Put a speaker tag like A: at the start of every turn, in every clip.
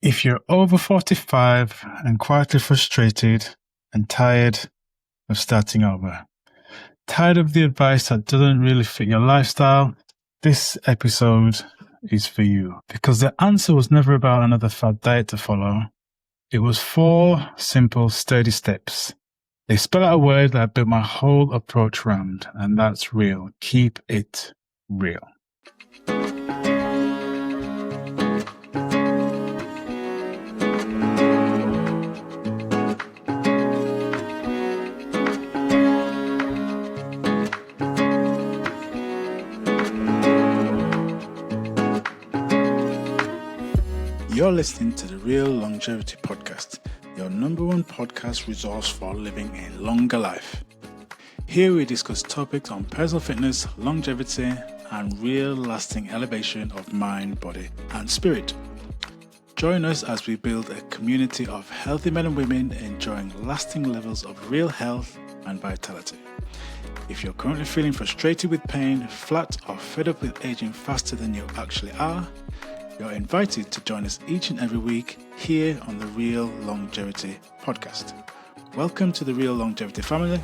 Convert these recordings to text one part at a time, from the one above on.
A: If you're over 45 and quietly frustrated and tired of starting over, tired of the advice that doesn't really fit your lifestyle, this episode is for you. Because the answer was never about another fad diet to follow. It was 4 simple, sturdy steps. They spell out a word that I built my whole approach around, and that's real. Keep it real. You're listening to the Real Longevity Podcast, your number one podcast resource for living a longer life. Here we discuss topics on personal fitness, longevity, and real lasting elevation of mind, body, and spirit. Join us as we build a community of healthy men and women enjoying lasting levels of real health and vitality. If you're currently feeling frustrated with pain, flat, or fed up with aging faster than you actually are, you're invited to join us each and every week here on the Real Longevity Podcast. Welcome to the Real Longevity family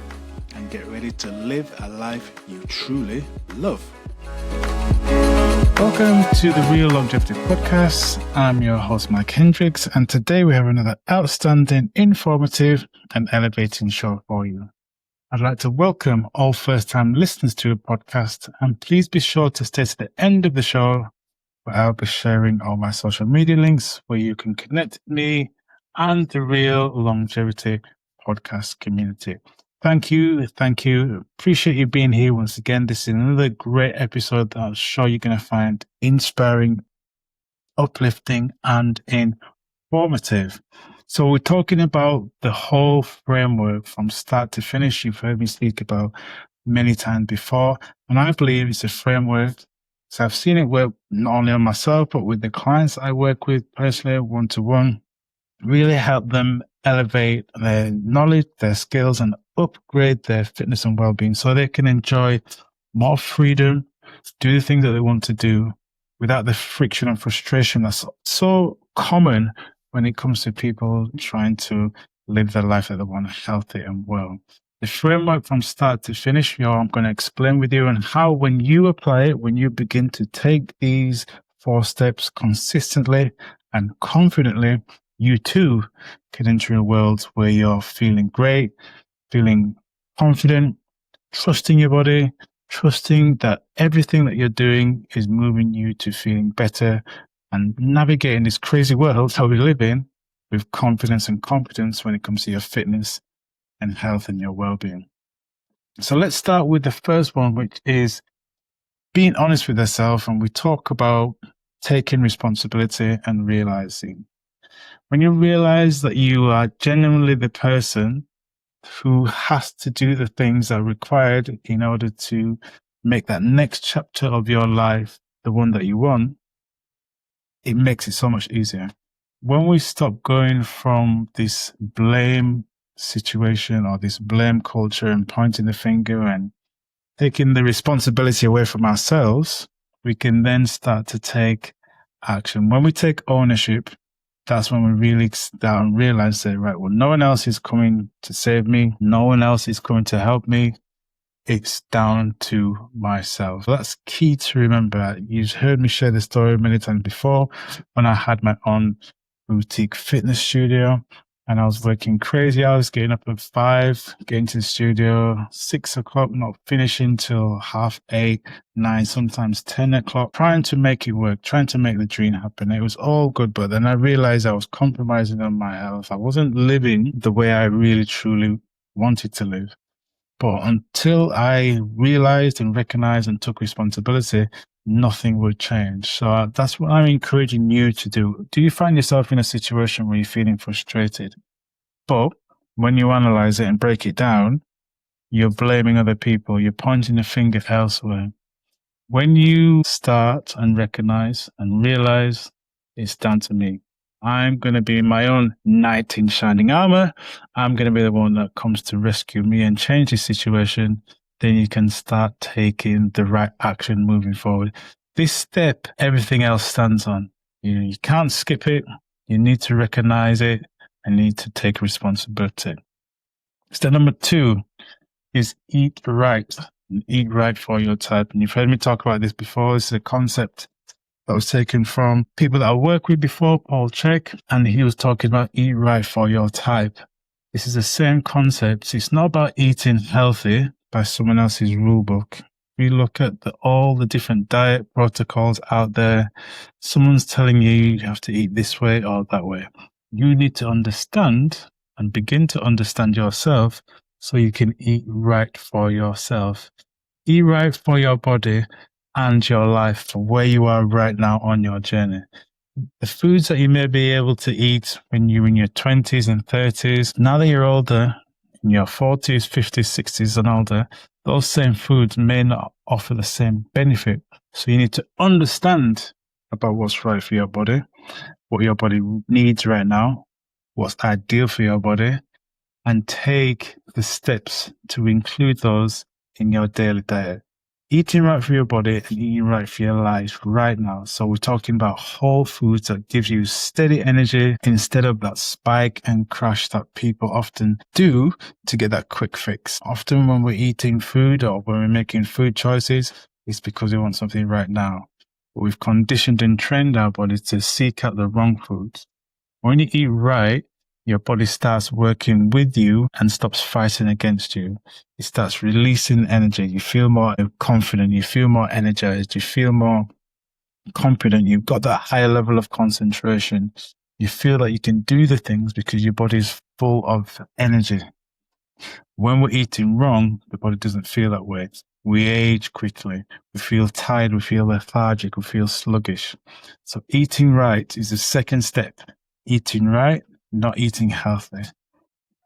A: and get ready to live a life you truly love. Welcome to the Real Longevity Podcast. I'm your host, Mike Hendricks, and today we have another outstanding, informative, and elevating show for you. I'd like to welcome all first-time listeners to the podcast, and please be sure to stay to the end of the show. I'll be sharing all my social media links where you can connect with me and the Real Longevity Podcast community. Thank you. Appreciate you being here once again. This is another great episode that I'm sure you're going to find inspiring, uplifting, and informative. So we're talking about the whole framework from start to finish. You've heard me speak about many times before, and I believe it's a framework. So I've seen it work not only on myself, but with the clients I work with personally, one-to-one, really help them elevate their knowledge, their skills, and upgrade their fitness and well-being so they can enjoy more freedom, do the things that they want to do without the friction and frustration that's so common when it comes to people trying to live their life that they want, healthy and well. The framework from start to finish, I'm going to explain with you and how when you apply it, when you begin to take these 4 steps consistently and confidently, you too can enter a world where you're feeling great, feeling confident, trusting your body, trusting that everything that you're doing is moving you to feeling better and navigating this crazy world that we live in with confidence and competence when it comes to your fitness and health and your well-being. So let's start with the first one, which is being honest with yourself. And we talk about taking responsibility and realizing. When you realize that you are genuinely the person who has to do the things that are required in order to make that next chapter of your life the one that you want, it makes it so much easier. When we stop going from this blame situation or this blame culture and pointing the finger and taking the responsibility away from ourselves, we can then start to take action. When we take ownership, that's when we really start and realize that, right, well, no one else is coming to save me. No one else is coming to help me. It's down to myself. That's key to remember. You've heard me share the story many times before when I had my own boutique fitness studio. And I was working crazy hours, getting up at 5, getting to the studio, 6 o'clock, not finishing till 8:30, 9, sometimes 10 o'clock, trying to make it work, trying to make the dream happen. It was all good, but then I realized I was compromising on my health. I wasn't living the way I really, truly wanted to live. But until I realized and recognized and took responsibility, nothing would change. So that's what I'm encouraging you to do. Do you find yourself in a situation where you're feeling frustrated? But when you analyze it and break it down, you're blaming other people. You're pointing the finger elsewhere. When you start and recognize and realize it's down to me, I'm going to be my own knight in shining armor. I'm going to be the one that comes to rescue me and change the situation. Then you can start taking the right action moving forward. This step, everything else stands on. You can't skip it. You need to recognize it and need to take responsibility. Step number 2 is eat right. And eat right for your type. And you've heard me talk about this before. It's a concept that was taken from people that I worked with before, Paul Chek, and he was talking about eat right for your type. This is the same concept. It's not about eating healthy by someone else's rule book. We look at all the different diet protocols out there. Someone's telling you have to eat this way or that way. You need to understand and begin to understand yourself so you can eat right for yourself. Eat right for your body and your life for where you are right now on your journey. The foods that you may be able to eat when you're in your 20s and 30s, now that you're older, in your 40s, 50s, 60s and older, those same foods may not offer the same benefit. So you need to understand about what's right for your body, what your body needs right now, what's ideal for your body, and take the steps to include those in your daily diet. Eating right for your body and eating right for your life right now. So we're talking about whole foods that gives you steady energy instead of that spike and crash that people often do to get that quick fix. Often when we're eating food or when we're making food choices, it's because we want something right now. But we've conditioned and trained our bodies to seek out the wrong foods. When you eat right, your body starts working with you and stops fighting against you. It starts releasing energy. You feel more confident. You feel more energized. You feel more confident. You've got that higher level of concentration. You feel that you can do the things because your body is full of energy. When we're eating wrong, the body doesn't feel that way. We age quickly. We feel tired. We feel lethargic. We feel sluggish. So eating right is the second step. Eating right, not eating healthy.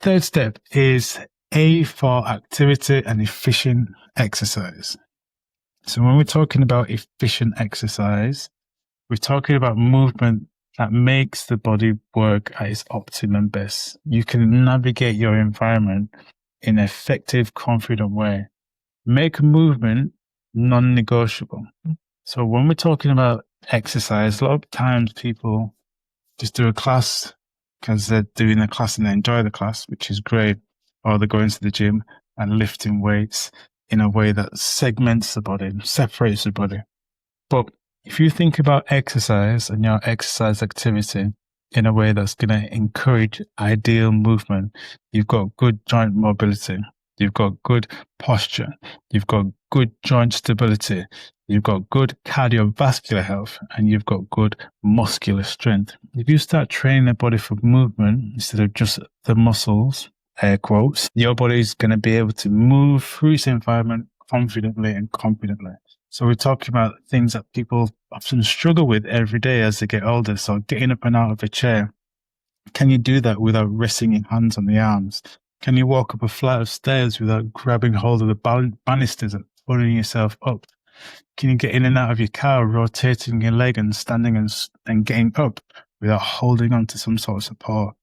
A: Third step is A for activity and efficient exercise. So when we're talking about efficient exercise, we're talking about movement that makes the body work at its optimum best. You can navigate your environment in an effective, confident way. Make movement non-negotiable. So when we're talking about exercise, a lot of times people just do a class because they're doing a class and they enjoy the class, which is great. Or they're going to the gym and lifting weights in a way that segments the body, separates the body. But if you think about exercise and your exercise activity in a way that's going to encourage ideal movement, you've got good joint mobility, you've got good posture, you've got good joint stability, you've got good cardiovascular health, and you've got good muscular strength. If you start training the body for movement instead of just the muscles, air quotes, your body is going to be able to move through its environment confidently and competently. So we're talking about things that people often struggle with every day as they get older. So getting up and out of a chair. Can you do that without resting your hands on the arms? Can you walk up a flight of stairs without grabbing hold of the banisters and pulling yourself up? Can you get in and out of your car, rotating your leg and standing and getting up without holding on to some sort of support?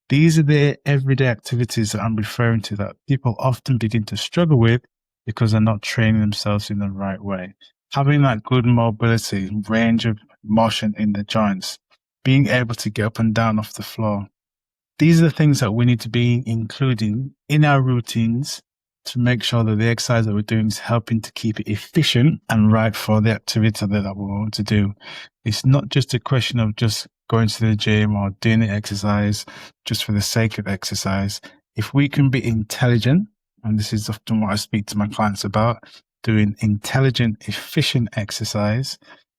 A: These are the everyday activities that I'm referring to that people often begin to struggle with because they're not training themselves in the right way. Having that good mobility, range of motion in the joints, being able to get up and down off the floor. These are the things that we need to be including in our routines to make sure that the exercise that we're doing is helping to keep it efficient and right for the activity that we want to do. It's not just a question of just going to the gym or doing the exercise just for the sake of exercise. If we can be intelligent, and this is often what I speak to my clients about, doing intelligent, efficient exercise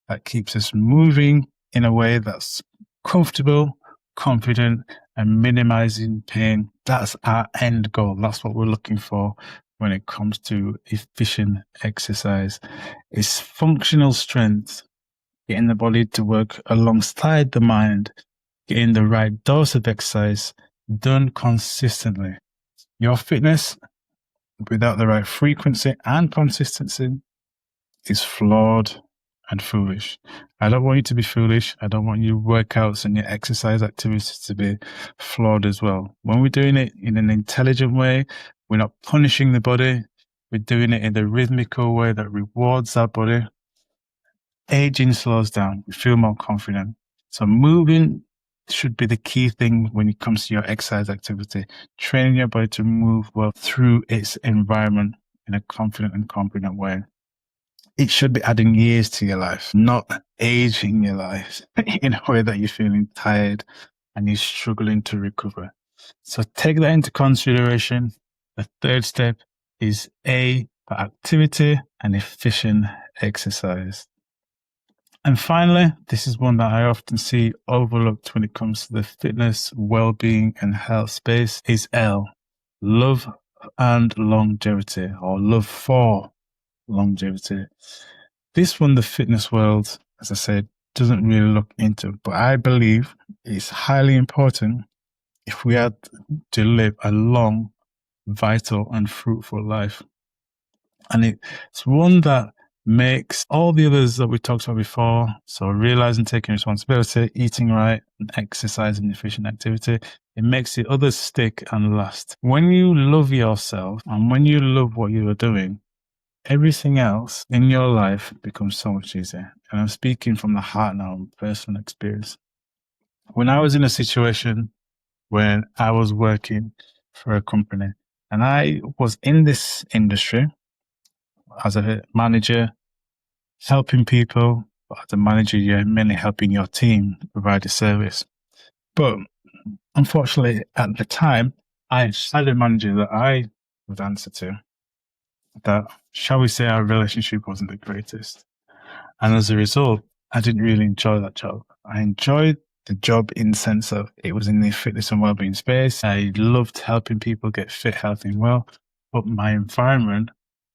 A: that keeps us moving in a way that's comfortable, confident, and minimizing pain. That's our end goal. That's what we're looking for when it comes to efficient exercise. It's functional strength, getting the body to work alongside the mind, getting the right dose of exercise done consistently. Your fitness without the right frequency and consistency is flawed and foolish. I don't want you to be foolish. I don't want your workouts and your exercise activities to be flawed as well. When we're doing it in an intelligent way, we're not punishing the body. We're doing it in a rhythmical way that rewards our body. Aging slows down. We feel more confident. So moving should be the key thing when it comes to your exercise activity. Training your body to move well through its environment in a confident and competent way. It should be adding years to your life, not aging your life in a way that you're feeling tired and you're struggling to recover. So take that into consideration. The third step is A, for activity and efficient exercise. And finally, this is one that I often see overlooked when it comes to the fitness, well-being and health space, is L, love and longevity, or love for longevity. This one, the fitness world, as I said, doesn't really look into, but I believe it's highly important if we are to live a long, vital and fruitful life. And it's one that makes all the others that we talked about before, so realizing, taking responsibility, eating right, and exercising efficient activity, it makes the others stick and last. When you love yourself and when you love what you are doing, everything else in your life becomes so much easier. And I'm speaking from the heart now, personal experience. When I was in a situation when I was working for a company and I was in this industry as a manager, helping people, but as a manager, you're mainly helping your team provide a service. But unfortunately, at the time, I had a manager that I would answer to that, shall we say, our relationship wasn't the greatest. And as a result, I didn't really enjoy that job. I enjoyed the job in the sense of it was in the fitness and wellbeing space. I loved helping people get fit, healthy and well, but my environment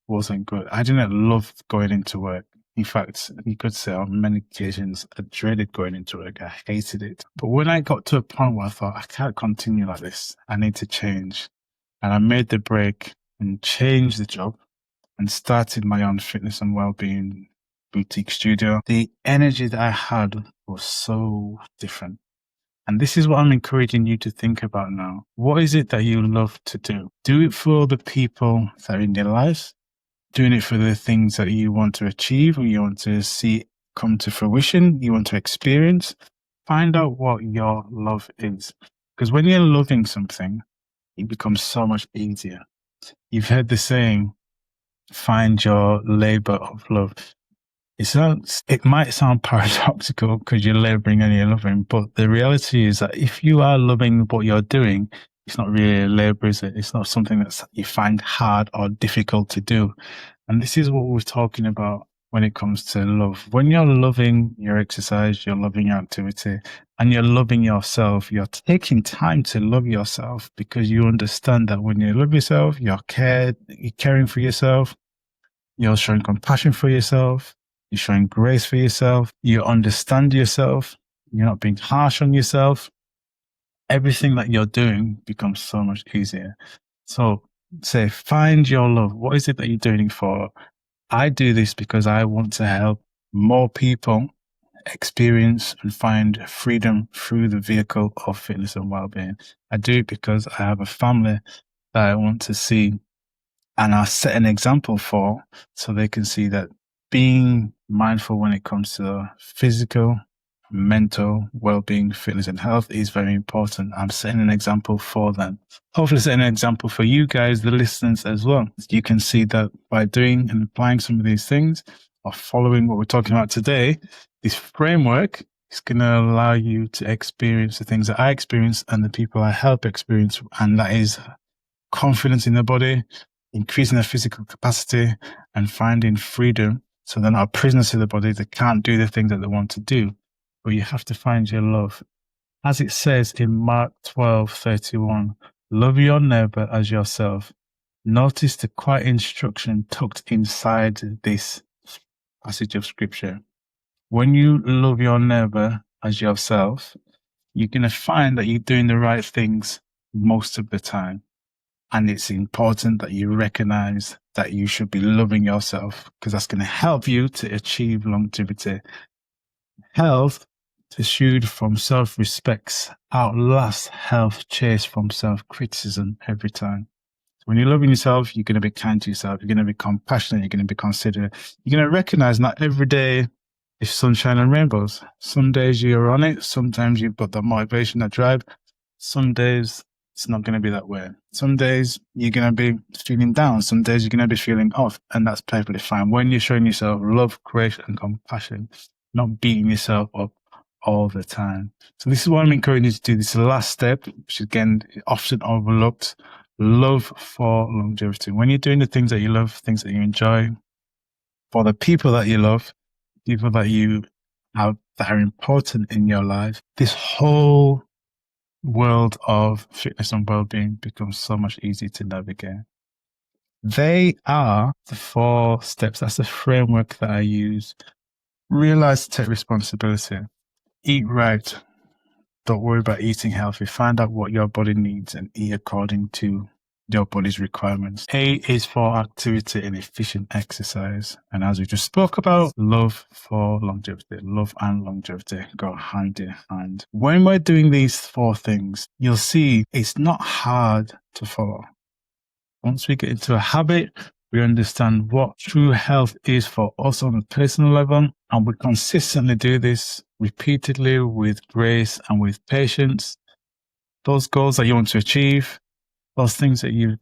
A: wasn't good. I didn't love going into work. In fact, you could say on many occasions, I dreaded going into work. I hated it. But when I got to a point where I thought, I can't continue like this, I need to change. And I made the break and changed the job and started my own fitness and wellbeing boutique studio. The energy that I had was so different. And this is what I'm encouraging you to think about now. What is it that you love to do? Do it for the people that are in your lives. Doing it for the things that you want to achieve or you want to see come to fruition, you want to experience. Find out what your love is. Because when you're loving something, it becomes so much easier. You've heard the saying, find your labor of love. It might sound paradoxical because you're laboring and you're loving, but the reality is that if you are loving what you're doing, it's not really a labor, is it? It's not something that you find hard or difficult to do. And this is what we're talking about when it comes to love. When you're loving your exercise, you're loving your activity, and you're loving yourself, you're taking time to love yourself because you understand that when you love yourself, you're caring for yourself, you're showing compassion for yourself, you're showing grace for yourself, you understand yourself, you're not being harsh on yourself. Everything that you're doing becomes so much easier. So say, find your love. What is it that you're doing it for? I do this because I want to help more people experience and find freedom through the vehicle of fitness and well-being. I do it because I have a family that I want to see and I set an example for so they can see that being mindful when it comes to physical, mental well-being, fitness and health is very important. I'm setting an example for them. Hopefully setting an example for you guys, the listeners as well. You can see that by doing and applying some of these things or following what we're talking about today, this framework is going to allow you to experience the things that I experience and the people I help experience. And that is confidence in the body, increasing their physical capacity and finding freedom. So they're not prisoners to the body. They can't do the things that they want to do. But you have to find your love. As it says in Mark 12:31, love your neighbor as yourself. Notice the quiet instruction tucked inside this passage of scripture. When you love your neighbor as yourself, you're going to find that you're doing the right things most of the time. And it's important that you recognize that you should be loving yourself because that's going to help you to achieve longevity. Health pursued from self-respect outlasts health chased from self-criticism every time. When you're loving yourself, you're going to be kind to yourself. You're going to be compassionate. You're going to be considerate. You're going to recognize not every day it's sunshine and rainbows. Some days you're on it. Sometimes you've got the motivation, that drive. Some days it's not going to be that way. Some days you're going to be feeling down. Some days you're going to be feeling off, and that's perfectly fine. When you're showing yourself love, grace, and compassion, not beating yourself up all the time. So this is what I'm encouraging you to do. This last step, which again, often overlooked, love for longevity. When you're doing the things that you love, things that you enjoy, for the people that you love, people that you have that are important in your life, this whole world of fitness and well-being becomes so much easier to navigate. They are the 4 steps. That's the framework that I use. Realize, take responsibility. Eat right. Don't worry about eating healthy. Find out what your body needs and eat according to your body's requirements. A is for activity and efficient exercise. And as we just spoke about, love for longevity. Love and longevity go hand in hand. When we're doing these 4 things, you'll see it's not hard to follow. Once we get into a habit, we understand what true health is for us on a personal level, and we consistently do this repeatedly with grace and with patience. Those goals that you want to achieve, those things that you've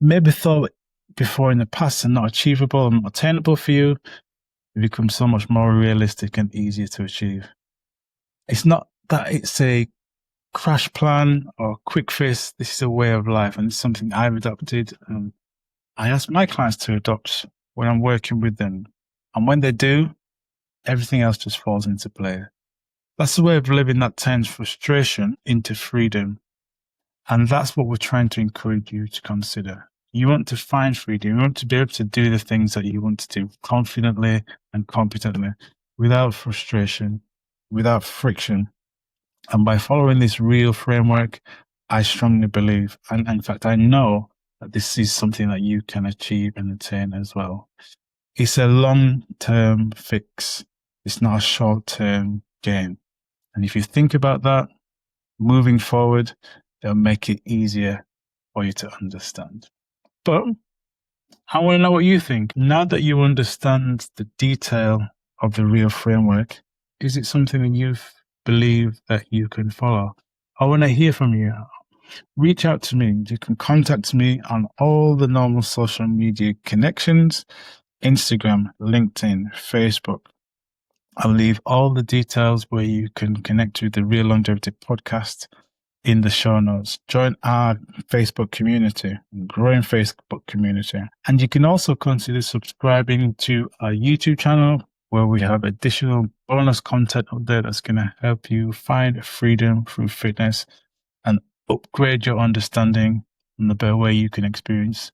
A: maybe thought before in the past are not achievable and not attainable for you, they become so much more realistic and easier to achieve. It's not that it's a crash plan or quick fix. This is a way of life, and it's something I've adopted. I ask my clients to adopt when I'm working with them. And when they do, everything else just falls into play. That's the way of living that turns frustration into freedom. And that's what we're trying to encourage you to consider. You want to find freedom. You want to be able to do the things that you want to do confidently and competently, without frustration, without friction. And by following this R.E.A.L framework, I strongly believe, and in fact, I know that this is something that you can achieve and attain as well. It's a long-term fix. It's not a short-term gain. And if you think about that, moving forward, it'll make it easier for you to understand. But I want to know what you think. Now that you understand the detail of the R.E.A.L framework, is it something that you believe that you can follow? I want to hear from you. Reach out to me. You can contact me on all the normal social media connections, Instagram, LinkedIn, Facebook. I'll leave all the details where you can connect with the R.E.A.L Longevity podcast in the show notes. Join our Facebook community, growing Facebook community. And you can also consider subscribing to our YouTube channel, where we have additional bonus content up there that's going to help you find freedom through fitness and upgrade your understanding on the better way you can experience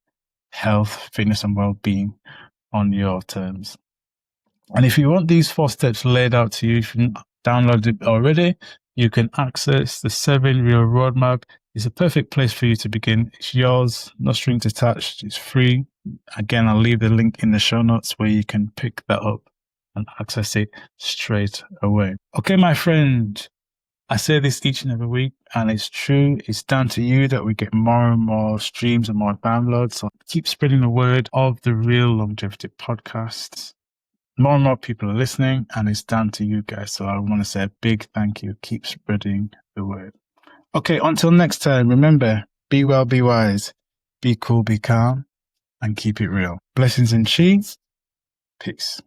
A: health, fitness, and well-being on your terms. And if you want these 4 steps laid out to you, if you downloaded it already, you can access the 7 R.E.A.L roadmap. It's a perfect place for you to begin. It's yours, no strings attached. It's free. Again, I'll leave the link in the show notes where you can pick that up and access it straight away. Okay, my friend, I say this each and every week, and it's true. It's down to you that we get more and more streams and more downloads. So keep spreading the word of the R.E.A.L Longevity podcast. More and more people are listening, and it's down to you guys. So I want to say a big thank you. Keep spreading the word. Okay, until next time, remember, be well, be wise, be cool, be calm, and keep it real. Blessings and cheese. Peace.